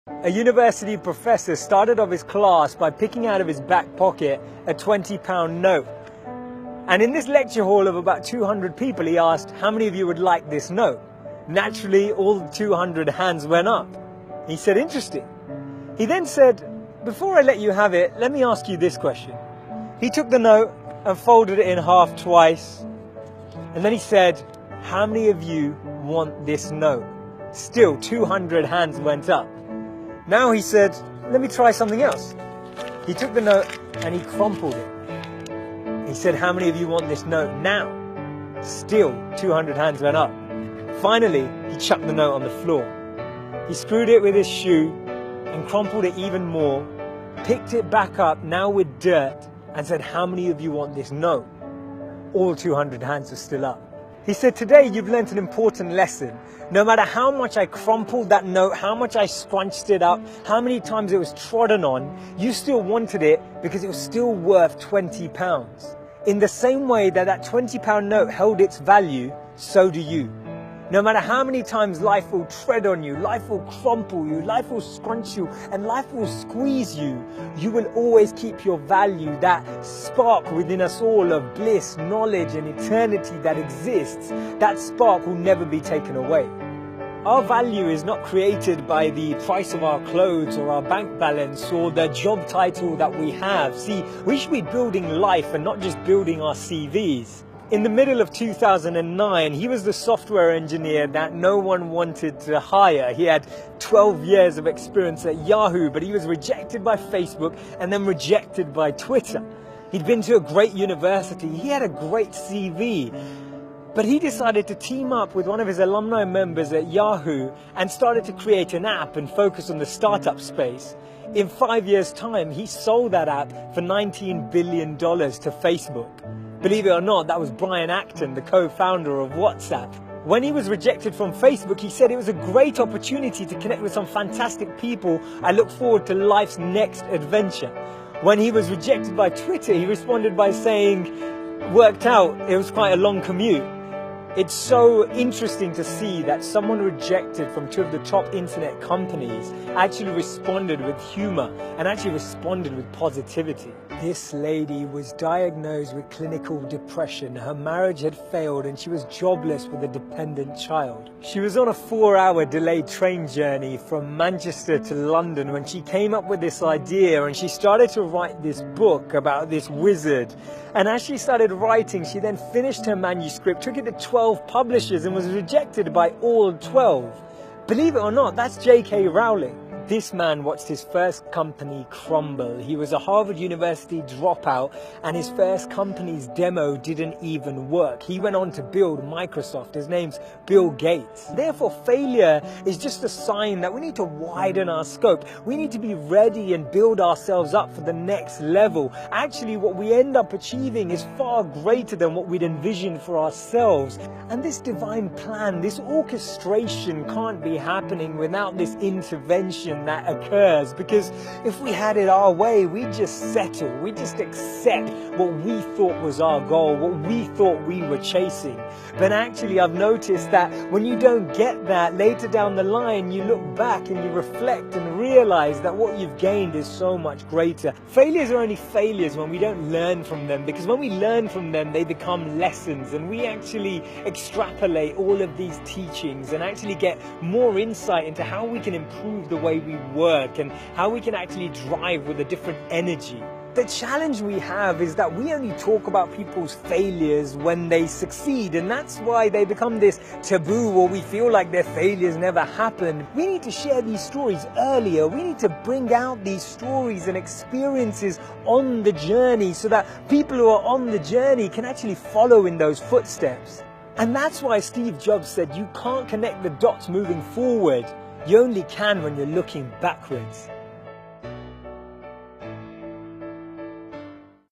A university professor started off his class by picking out of his back pocket a £20 note. And in this lecture hall of about 200 people, he asked, how many of you would like this note? Naturally, all 200 hands went up. He said, interesting. He then said, before I let you have it, let me ask you this question. He took the note and folded it in half twice. And then he said, how many of you want this note? Still, 200 hands went up. Now he said, let me try something else. He took the note and he crumpled it. He said, how many of you want this note now? Still, 200 hands went up. Finally, he chucked the note on the floor. He screwed it with his shoe and crumpled it even more, picked it back up, now with dirt, and said, how many of you want this note? All 200 hands were still up. He said, today you've learnt an important lesson. No matter how much I crumpled that note, how much I scrunched it up, how many times it was trodden on, you still wanted it because it was still worth £20. In the same way that that £20 note held its value, so do you. No matter how many times life will tread on you, life will crumple you, life will scrunch you, and life will squeeze you, you will always keep your value, that spark within us all of bliss, knowledge, and eternity that exists. That spark will never be taken away. Our value is not created by the price of our clothes or our bank balance or the job title that we have. See, we should be building life and not just building our CVs. In the middle of 2009, he was the software engineer that no one wanted to hire. He had 12 years of experience at Yahoo, but he was rejected by Facebook and then rejected by Twitter. He'd been to a great university. He had a great CV. But he decided to team up with one of his alumni members at Yahoo and started to create an app and focus on the startup space. In 5 years' time, he sold that app for $19 billion to Facebook. Believe it or not, that was Brian Acton, the co-founder of WhatsApp. When he was rejected from Facebook, he said it was a great opportunity to connect with some fantastic people. I look forward to life's next adventure. When he was rejected by Twitter, he responded by saying, worked out, it was quite a long commute. It's so interesting to see that someone rejected from two of the top internet companies actually responded with humor and actually responded with positivity. This lady was diagnosed with clinical depression. Her marriage had failed and she was jobless with a dependent child. She was on a 4-hour delayed train journey from Manchester to London when she came up with this idea, and she started to write this book about this wizard. And as she started writing, she then finished her manuscript, took it to 12 publishers and was rejected by all 12. Believe it or not, that's J.K. Rowling. This man watched his first company crumble. He was a Harvard University dropout and his first company's demo didn't even work. He went on to build Microsoft. His name's Bill Gates. Therefore, failure is just a sign that we need to widen our scope. We need to be ready and build ourselves up for the next level. Actually, what we end up achieving is far greater than what we'd envisioned for ourselves. And this divine plan, this orchestration can't be happening without this intervention that occurs, because if we had it our way, we'd just settle, we'd just accept what we thought was our goal, what we thought we were chasing. But actually, I've noticed that when you don't get that, later down the line, you look back and you reflect and realize that what you've gained is so much greater. Failures are only failures when we don't learn from them, because when we learn from them, they become lessons, and we actually extrapolate all of these teachings and actually get more insight into how we can improve the way we work and how we can actually drive with a different energy. The challenge we have is that we only talk about people's failures when they succeed, and that's why they become this taboo, or we feel like their failures never happened. We need to share these stories earlier. We need to bring out these stories and experiences on the journey so that people who are on the journey can actually follow in those footsteps. And that's why Steve Jobs said you can't connect the dots moving forward. You only can when you're looking backwards.